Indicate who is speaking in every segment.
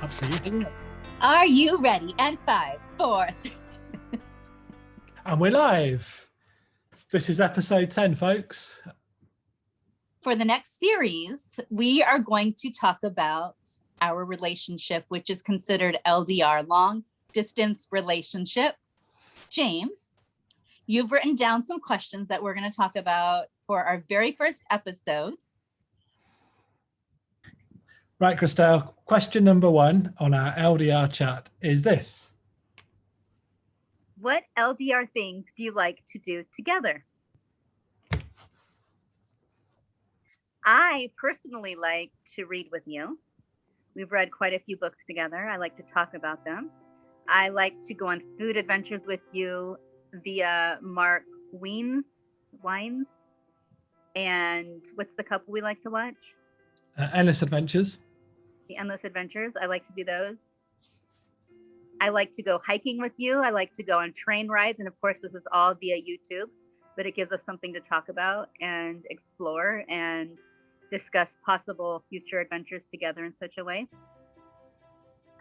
Speaker 1: Absolutely.
Speaker 2: Are you ready? And 5, 4, 3.
Speaker 1: And we're live. This is episode 10, folks.
Speaker 2: For the next series, we are going to talk about our relationship, which is considered LDR, long distance relationship. James, you've written down some questions that we're going to talk about for our very first episode.
Speaker 1: Right, Christelle, question number 1 on our LDR chat is this.
Speaker 2: What LDR things do you like to do together? I personally like to read with you. We've read quite a few books together. I like to talk about them. I like to go on food adventures with you via Mark Wines. And what's the couple we like to watch?
Speaker 1: Endless Adventures.
Speaker 2: The Endless Adventures. I like to do those. I like to go hiking with you. I like to go on train rides. And of course, this is all via YouTube, but it gives us something to talk about and explore and discuss possible future adventures together in such a way.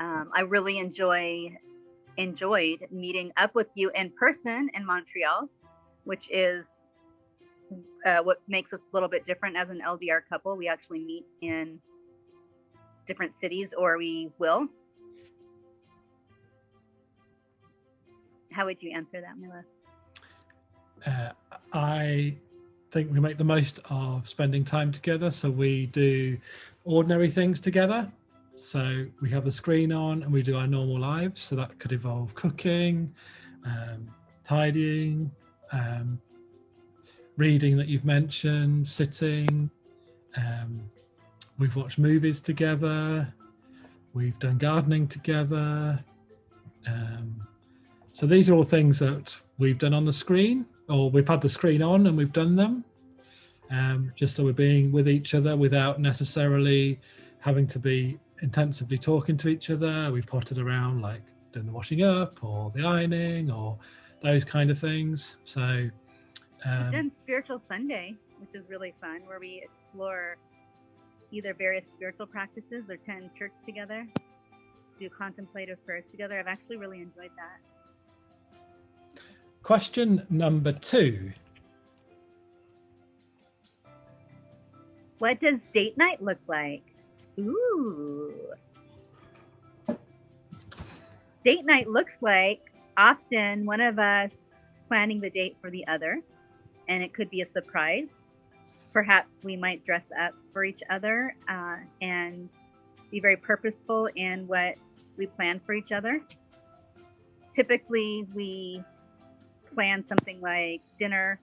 Speaker 2: I really enjoyed meeting up with you in person in Montreal, which is what makes us a little bit different as an LDR couple. We actually meet in different cities, or we will. How would you answer that, Mila?
Speaker 1: I think we make the most of spending time together. So we do ordinary things together. So we have the screen on and we do our normal lives. So that could involve cooking, tidying, reading that you've mentioned, sitting. We've watched movies together. We've done gardening together. So these are all things that we've done on the screen, or we've had the screen on and we've done them. Just so we're being with each other without necessarily having to be intensively talking to each other. We've potted around, like doing the washing up or the ironing or those kind of things. So
Speaker 2: we've done Spiritual Sunday, which is really fun, where we explore either various spiritual practices or attend church together, do contemplative prayers together. I've actually really enjoyed that.
Speaker 1: Question number 2.
Speaker 2: What does date night look like? Ooh. Date night looks like often one of us planning the date for the other, and it could be a surprise. Perhaps we might dress up for each other and be very purposeful in what we plan for each other. Typically, we plan something like dinner,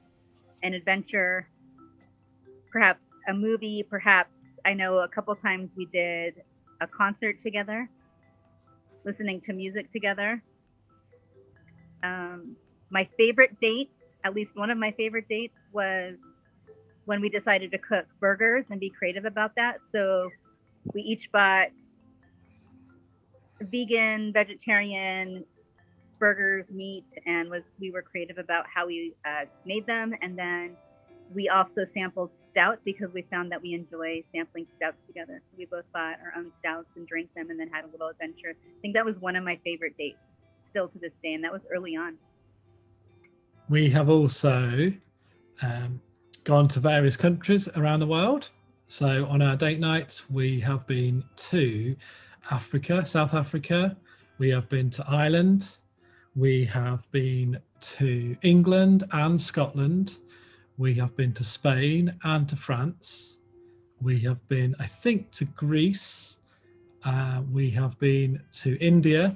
Speaker 2: an adventure, perhaps a movie, perhaps, I know a couple times we did a concert together, listening to music together. My favorite date, at least one of my favorite dates, was when we decided to cook burgers and be creative about that. So we each bought vegan, vegetarian burgers, meat, and we were creative about how we made them. And then we also sampled stout because we found that we enjoy sampling stouts together. So we both bought our own stouts and drank them and then had a little adventure. I think that was one of my favorite dates still to this day, and that was early on.
Speaker 1: We have also gone to various countries around the world. So on our date nights, we have been to Africa, South Africa. We have been to Ireland. We have been to England and Scotland. We have been to Spain and to France. We have been, I think, to Greece. We have been to India.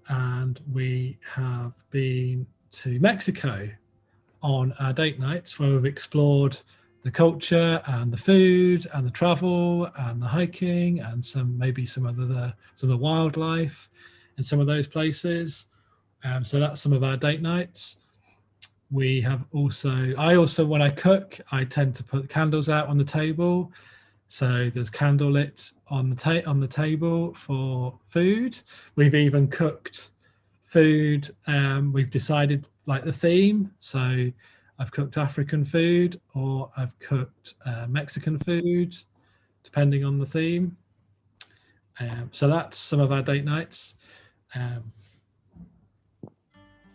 Speaker 1: And we have been to Mexico on our date nights, where we've explored the culture and the food and the travel and the hiking and some of the wildlife in some of those places. So that's some of our date nights. I also, when I cook, I tend to put candles out on the table. So there's candlelit on the table for food. We've even cooked food. We've decided like the theme. So I've cooked African food, or I've cooked Mexican food, depending on the theme. So that's some of our date nights.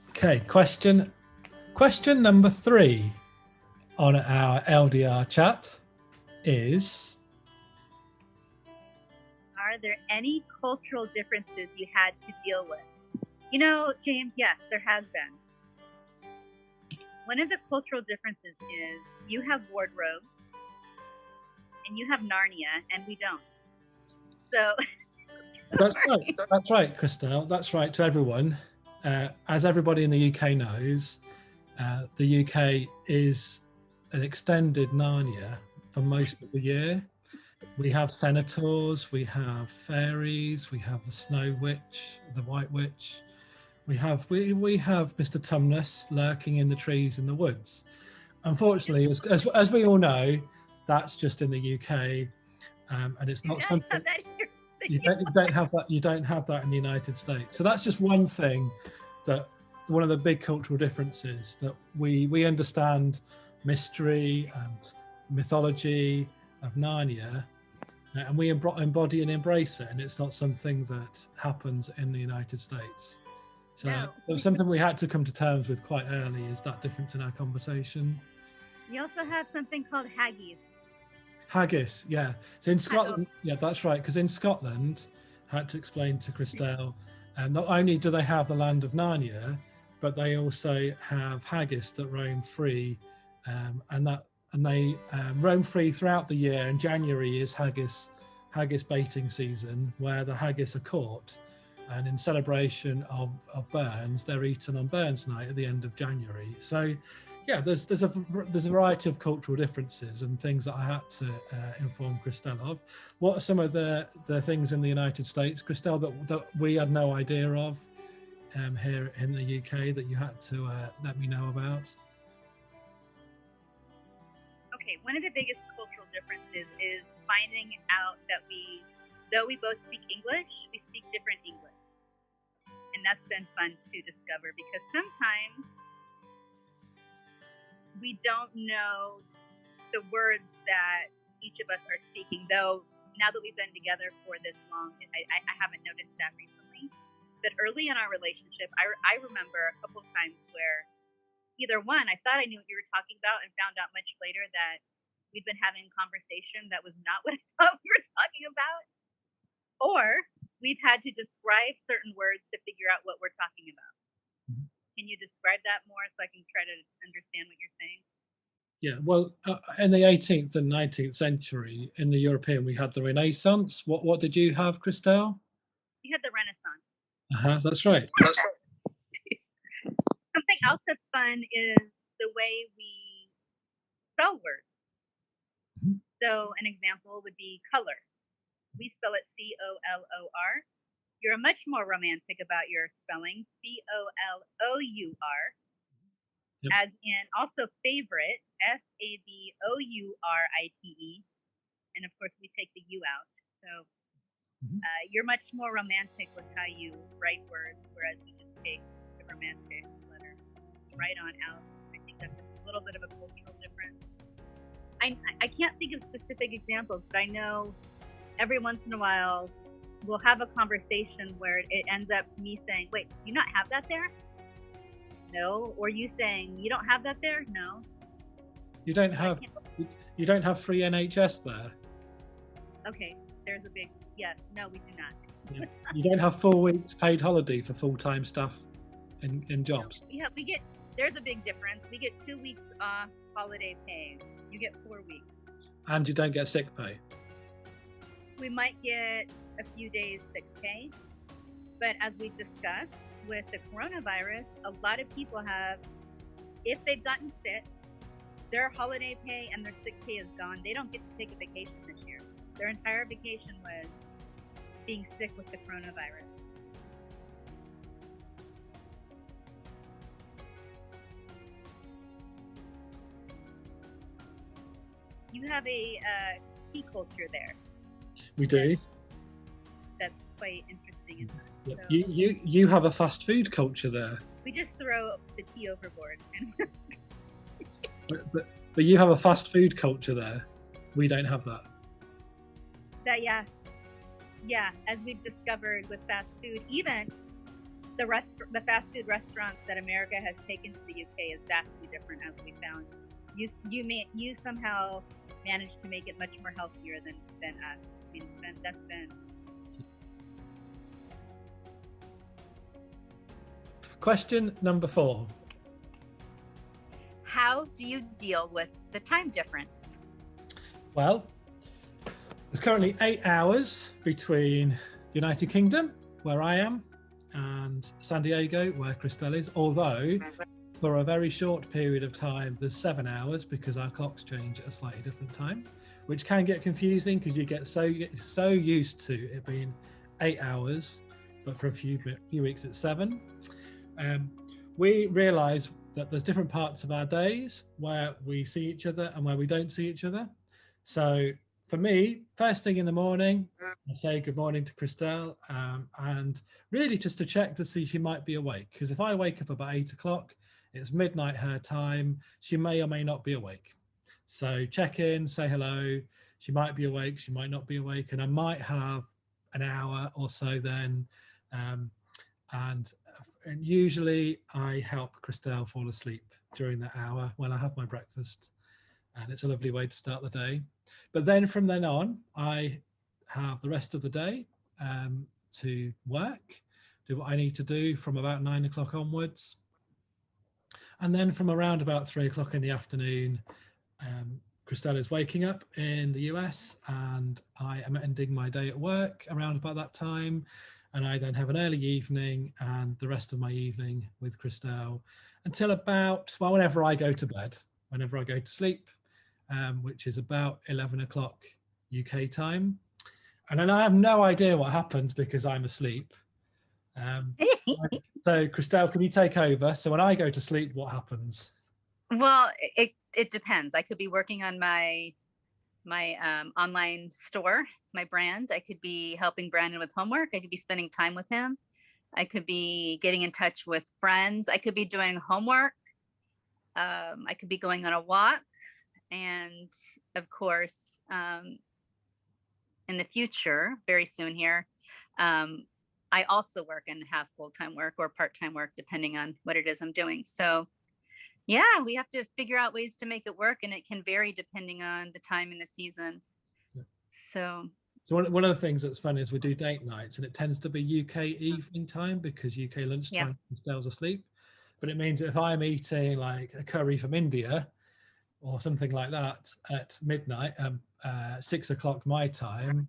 Speaker 1: Okay, question number 3 on our LDR chat is:
Speaker 2: are there any cultural differences you had to deal with? You know, James, yes, there has been. One of the cultural differences is you have wardrobes and you have Narnia and we don't. So
Speaker 1: that's right, Christelle. That's right to everyone. As everybody in the UK knows, the UK is an extended Narnia for most of the year. We have centaurs, we have fairies, we have the Snow Witch, the White Witch. We have Mr. Tumnus lurking in the trees in the woods. Unfortunately, as we all know, that's just in the UK, and it's not something you don't have that. You don't have that in the United States. So that's just one thing that one of the big cultural differences that we understand mystery and mythology of Narnia, and we embody and embrace it, and it's not something that happens in the United States. So
Speaker 2: No.
Speaker 1: it was something we had to come to terms with quite early, is that difference in our conversation.
Speaker 2: You also have something called haggis.
Speaker 1: Haggis, yeah. So in Scotland, yeah, that's right. Because in Scotland, I had to explain to Christelle, not only do they have the land of Narnia, but they also have haggis that roam free, and they roam free throughout the year. And January is haggis baiting season, where the haggis are caught, and in celebration of Burns, they're eaten on Burns Night at the end of January. So yeah, there's a variety of cultural differences and things that I had to inform Christelle of. What are some of the things in the United States, Christelle, that we had no idea of here in the UK that you had to let me know about?
Speaker 2: Okay, one of the biggest cultural differences is finding out that though we both speak English, we speak different English. And that's been fun to discover, because sometimes we don't know the words that each of us are speaking, though now that we've been together for this long, I haven't noticed that recently. But early in our relationship, I remember a couple of times where either one, I thought I knew what you were talking about and found out much later that we'd been having a conversation that was not what I thought we were talking about, or we've had to describe certain words to figure out what we're talking about. Mm-hmm. Can you describe that more so I can try to understand what you're saying?
Speaker 1: Yeah, well, in the 18th and 19th century, in the European, we had the Renaissance. What did you have, Christelle?
Speaker 2: We had the Renaissance.
Speaker 1: That's right.
Speaker 2: Something else that's fun is the way we spell words. Mm-hmm. So an example would be color. We spell it C-O-L-O-R. You're much more romantic about your spelling, C-O-L-O-U-R. Yep. As in also favorite, F-A-V-O-U-R-I-T-E. And of course, we take the U out. So you're much more romantic with how you write words, whereas we just take the romantic letter right on out. I think that's a little bit of a cultural difference. I can't think of specific examples, but I know every once in a while we'll have a conversation where it ends up me saying, wait, do you not have that there? No. Or you saying, you don't have that there? No.
Speaker 1: You don't have free NHS there?
Speaker 2: Okay, there's a big yes. No, we do not.
Speaker 1: Yeah. You don't have 4 weeks paid holiday for full-time staff in jobs?
Speaker 2: Yeah, there's a big difference. We get 2 weeks off holiday pay. You get 4 weeks.
Speaker 1: And you don't get sick pay?
Speaker 2: We might get a few days sick pay, but as we've discussed with the coronavirus, a lot of people have, if they've gotten sick, their holiday pay and their sick pay is gone. They don't get to take a vacation this year. Their entire vacation was being sick with the coronavirus. You have a tea culture there.
Speaker 1: We do.
Speaker 2: That's quite interesting.
Speaker 1: Yeah. So, you have a fast food culture there.
Speaker 2: We just throw the tea overboard.
Speaker 1: but you have a fast food culture there. We don't have that.
Speaker 2: Yeah. yeah, as we've discovered with fast food, even the fast food restaurants that America has taken to the UK is vastly different, as we found. You somehow managed to make it much more healthier than us. I mean, that's been.
Speaker 1: Question number 4.
Speaker 2: How do you deal with the time difference?
Speaker 1: Well, there's currently 8 hours between the United Kingdom, where I am, and San Diego, where Christelle is, although for a very short period of time there's 7 hours because our clocks change at a slightly different time, which can get confusing because you get so used to it being 8 hours, but for a few weeks it's 7. We realize that there's different parts of our days where we see each other and where we don't see each other. So for me, first thing in the morning, I say good morning to Christelle, and really just to check to see she might be awake. Because if I wake up about 8 o'clock, it's midnight her time, she may or may not be awake. So check in, say hello. She might be awake, she might not be awake, and I might have an hour or so then. And usually I help Christelle fall asleep during that hour when I have my breakfast. And it's a lovely way to start the day. But then from then on, I have the rest of the day to work, do what I need to do from about 9 o'clock onwards. And then from around about 3 o'clock in the afternoon, Christelle is waking up in the US and I am ending my day at work around about that time. And I then have an early evening and the rest of my evening with Christelle until about, well, whenever I go to bed, whenever I go to sleep, which is about 11 o'clock UK time. And then I have no idea what happens because I'm asleep. So Christelle, can you take over? So when I go to sleep, what happens?
Speaker 2: Well, it depends. I could be working on my online store, my brand. I could be helping Brandon with homework. I could be spending time with him. I could be getting in touch with friends. I could be doing homework. I could be going on a walk. And of course, in the future, very soon here, I also work and have full-time work or part-time work, depending on what it is I'm doing. So yeah, we have to figure out ways to make it work, and it can vary depending on the time in the season. Yeah. So
Speaker 1: one of the things that's fun is we do date nights, and it tends to be UK evening time because UK lunchtime Christelle's asleep. But it means if I'm eating like a curry from India or something like that at midnight, 6 o'clock my time,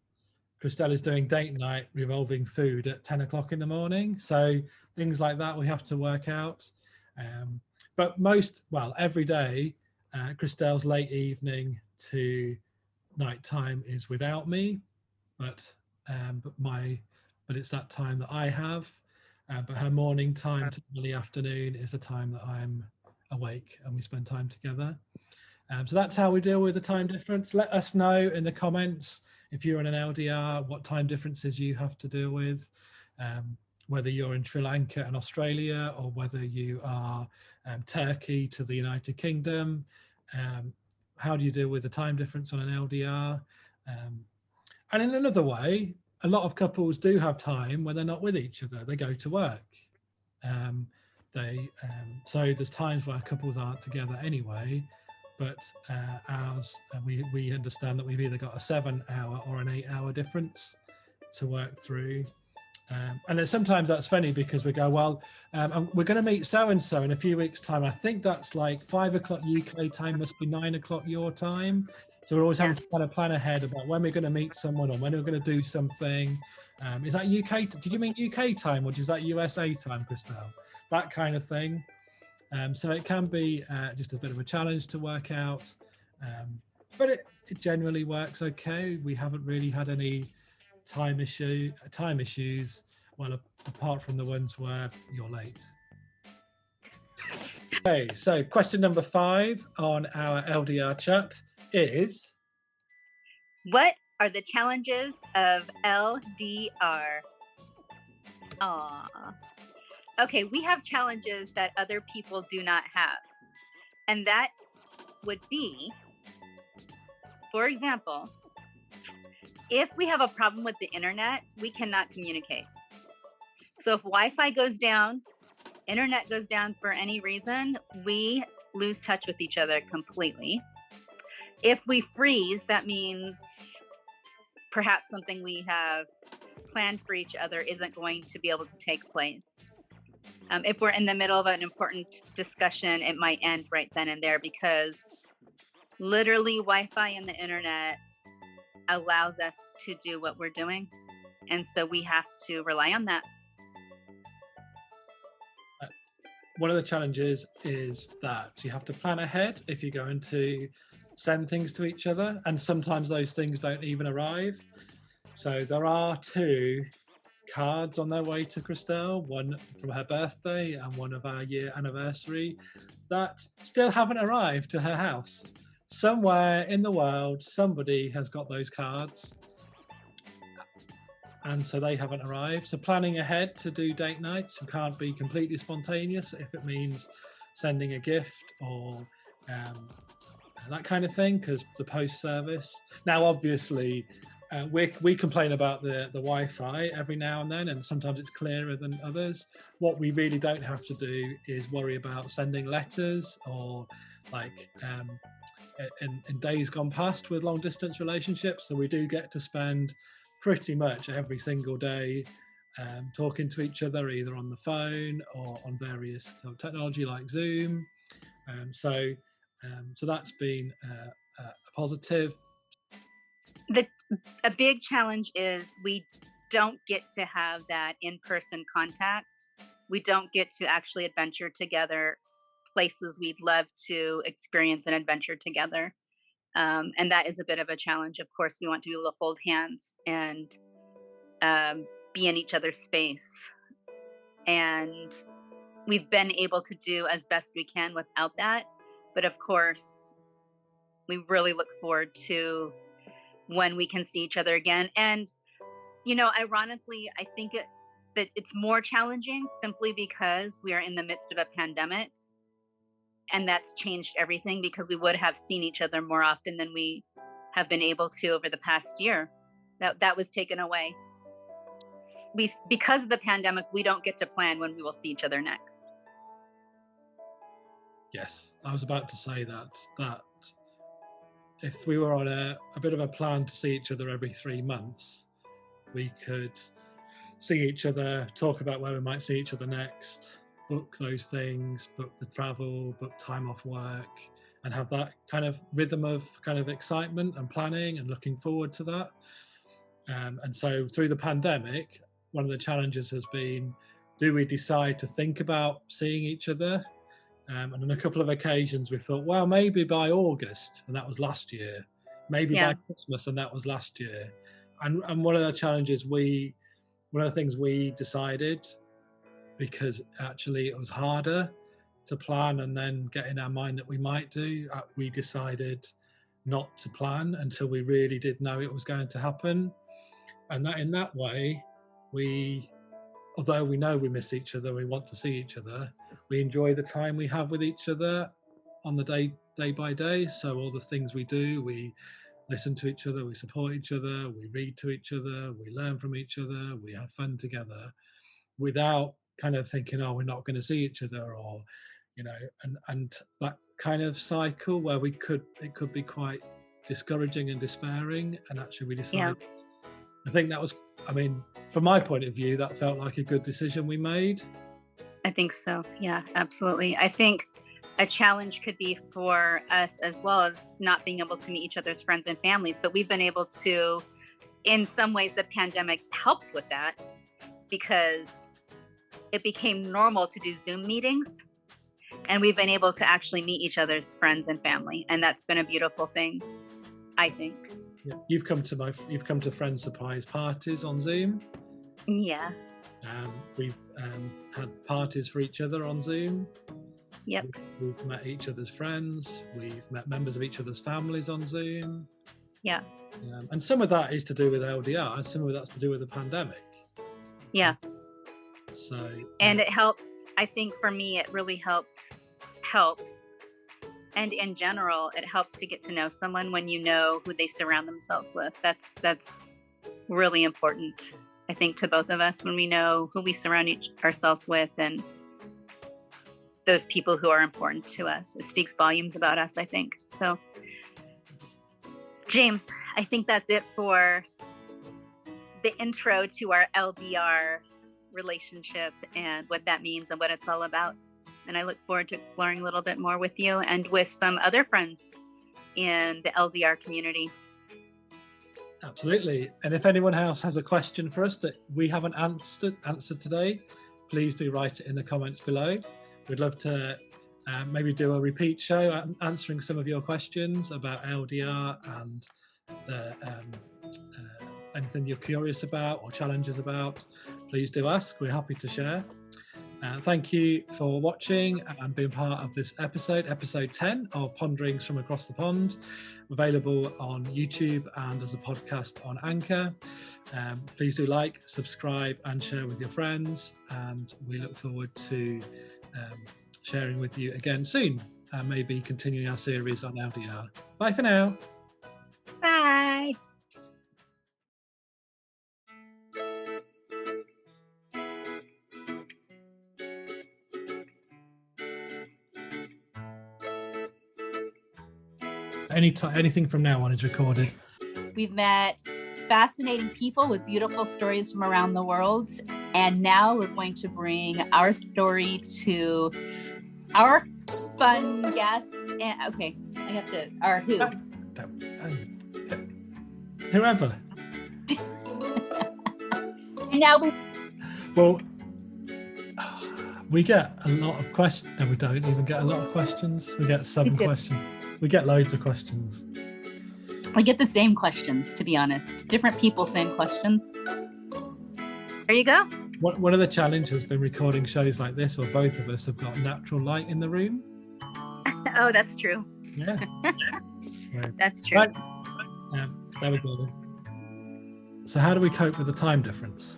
Speaker 1: Christelle is doing date night revolving food at 10 o'clock in the morning. So things like that we have to work out. But every day, Christelle's late evening to nighttime is without me, but it's that time that I have. But her morning time to the afternoon is the time that I'm awake and we spend time together. So that's how we deal with the time difference. Let us know in the comments if you're in an LDR, what time differences you have to deal with, whether you're in Sri Lanka and Australia or whether you are Turkey to the United Kingdom. How do you deal with the time difference on an LDR? And in another way, a lot of couples do have time when they're not with each other. They go to work. So there's times where couples aren't together anyway, but we understand that we've either got a 7-hour or an 8-hour difference to work through. And then sometimes that's funny because we go, well, we're going to meet so-and-so in a few weeks' time. I think that's like 5 o'clock UK time, must be 9 o'clock your time. So we're always having to kind of plan ahead about when we're going to meet someone or when we're going to do something. Is that UK? Did you mean UK time or is that USA time, Christelle? That kind of thing. So it can be just a bit of a challenge to work out. But it generally works okay. We haven't really had any time issues, well, apart from the ones where you're late. Okay, so question number 5 on our LDR chat is,
Speaker 2: what are the challenges of LDR? Okay, we have challenges that other people do not have, and that would be, for example, if we have a problem with the internet, we cannot communicate. So if Wi-Fi goes down, internet goes down for any reason, we lose touch with each other completely. If we freeze, that means perhaps something we have planned for each other isn't going to be able to take place. If we're in the middle of an important discussion, it might end right then and there, because literally Wi-Fi and the internet allows us to do what we're doing. And so we have to rely on that.
Speaker 1: One of the challenges is that you have to plan ahead if you're going to send things to each other, and sometimes those things don't even arrive. So there are 2 cards on their way to Christelle, one from her birthday and one of our year anniversary, that still haven't arrived to her house. Somewhere in the world, somebody has got those cards, and so they haven't arrived. So planning ahead to do date nights, you can't be completely spontaneous if it means sending a gift or that kind of thing, because the post service. Now, obviously, we complain about the Wi-Fi every now and then, and sometimes it's clearer than others. What we really don't have to do is worry about sending letters, or like in days gone past with long distance relationships. So we do get to spend pretty much every single day talking to each other, either on the phone or on various technology like Zoom. So that's been a positive.
Speaker 2: A big challenge is we don't get to have that in-person contact. We don't get to actually adventure together places we'd love to experience an adventure together. And that is a bit of a challenge. Of course, we want to be able to hold hands and be in each other's space. And we've been able to do as best we can without that. But of course, we really look forward to when we can see each other again. And, ironically, I think that it's more challenging simply because we are in the midst of a pandemic. And that's changed everything, because we would have seen each other more often than we have been able to over the past year. That was taken away. Because of the pandemic, we don't get to plan when we will see each other next.
Speaker 1: Yes, I was about to say that if we were on a bit of a plan to see each other every 3 months, we could see each other, talk about where we might see each other next, book those things, book the travel, book time off work, and have that kind of rhythm of kind of excitement and planning and looking forward to that. And so through the pandemic, one of the challenges has been, do we decide to think about seeing each other? And on a couple of occasions we thought, well, maybe by August, and that was last year, maybe by Christmas, and that was last year. And one of the challenges one of the things we decided, because actually it was harder to plan and then get in our mind that we might do, we decided not to plan until we really did know it was going to happen. And that in that way, although we know we miss each other, we want to see each other, we enjoy the time we have with each other on the day by day. So all the things we do, we listen to each other, we support each other, we read to each other, we learn from each other, we have fun together, without kind of thinking, oh, we're not going to see each other, or and that kind of cycle where it could be quite discouraging and despairing. And actually we decided, I think that was, from my point of view, that felt like a good decision we made.
Speaker 2: I think so. Yeah, absolutely. I think a challenge could be for us as well as not being able to meet each other's friends and families, but we've been able to, in some ways, the pandemic helped with that, because it became normal to do Zoom meetings, and we've been able to actually meet each other's friends and family. And that's been a beautiful thing, I think.
Speaker 1: Yeah. You've come to friends' surprise parties on Zoom.
Speaker 2: Yeah.
Speaker 1: We've had parties for each other on Zoom.
Speaker 2: Yep.
Speaker 1: We've met each other's friends. We've met members of each other's families on Zoom.
Speaker 2: Yeah.
Speaker 1: And some of that is to do with LDR, and some of that's to do with the pandemic.
Speaker 2: Yeah.
Speaker 1: So.
Speaker 2: And it helps. I think for me, it really helps. And in general, it helps to get to know someone when you know who they surround themselves with. That's really important, I think, to both of us when we know who we surround ourselves with and those people who are important to us. It speaks volumes about us, I think. So, James, I think that's it for the intro to our LDR relationship and what that means and what it's all about. And I look forward to exploring a little bit more with you and with some other friends in the LDR community.
Speaker 1: Absolutely. And if anyone else has a question for us that we haven't answered today, please do write it in the comments below. We'd love to maybe do a repeat show answering some of your questions about LDR and the anything you're curious about or challenges about. Please do ask. We're happy to share. Thank you for watching and being part of this episode 10 of Ponderings from Across the Pond, available on YouTube and as a podcast on Anchor. Please do like, subscribe and share with your friends, and we look forward to sharing with you again soon, and maybe continuing our series on LDR. Bye for now.
Speaker 2: Bye.
Speaker 1: Anything from now on is recorded.
Speaker 3: We've met fascinating people with beautiful stories from around the world. And now we're going to bring our story to our fun guests. And okay, I have to, our who?
Speaker 1: Whoever.
Speaker 3: And now
Speaker 1: we get a lot of questions. No, we don't even get a lot of questions. We get some questions. We get loads of questions.
Speaker 3: we get the same questions, to be honest. Different people, same questions.
Speaker 2: There you go.
Speaker 1: One of the challenges has been recording shows like this where both of us have got natural light in the room.
Speaker 2: Oh, that's true.
Speaker 1: Yeah. Right.
Speaker 2: That's true.
Speaker 1: Right. There we go then. So how do we cope with the time difference?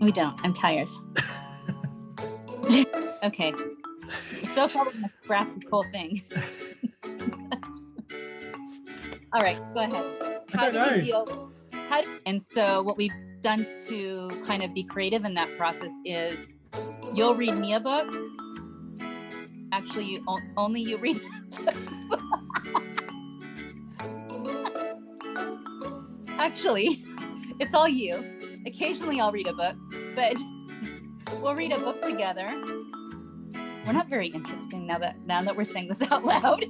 Speaker 3: We don't. I'm tired. Okay. So far, we're going to scrap the whole thing. All right, go ahead.
Speaker 1: I don't know.
Speaker 3: And so what we've done to kind of be creative in that process is you'll read me a book. Actually, only you read Actually, it's all you. Occasionally I'll read a book, but we'll read a book together. We're not very interesting now that we're saying this out loud.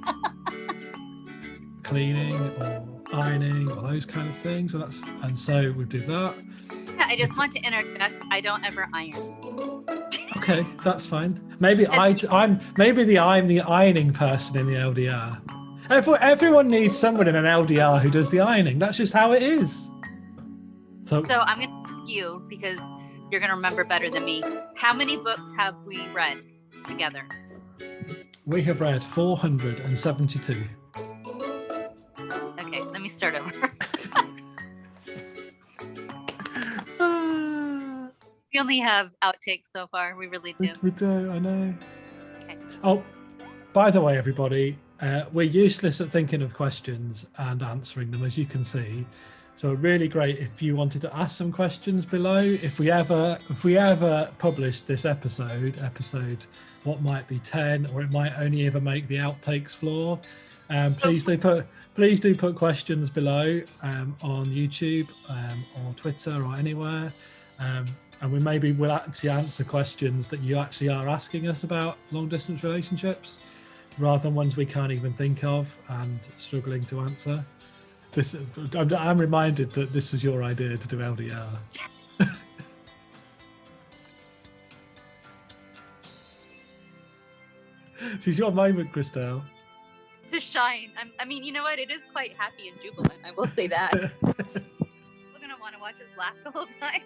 Speaker 1: Cleaning or ironing or those kind of things, and so we do that.
Speaker 2: Yeah, I just want to interject. I don't ever iron.
Speaker 1: Okay, that's fine. Maybe I'm the ironing person in the LDR. Everyone needs someone in an LDR who does the ironing. That's just how it is. So
Speaker 2: I'm going to ask you, because you're going to remember better than me. How many books have we read together?
Speaker 1: We have read 472.
Speaker 2: Okay, let me start over. We only have outtakes so far. We really do.
Speaker 1: We do, I know.
Speaker 2: Okay.
Speaker 1: Oh, by the way, everybody, we're useless at thinking of questions and answering them, as you can see. So really great if you wanted to ask some questions below. If we ever publish this episode what might be 10, or it might only ever make the outtakes floor, please do put questions below on YouTube or Twitter or anywhere, and we maybe will actually answer questions that you actually are asking us about long distance relationships, rather than ones we can't even think of and struggling to answer. I'm reminded that this was your idea to do LDR. This is your moment, Christelle.
Speaker 2: To shine. I mean, you know what? It is quite happy and jubilant. I will say that. We're going to want to watch us laugh the whole time.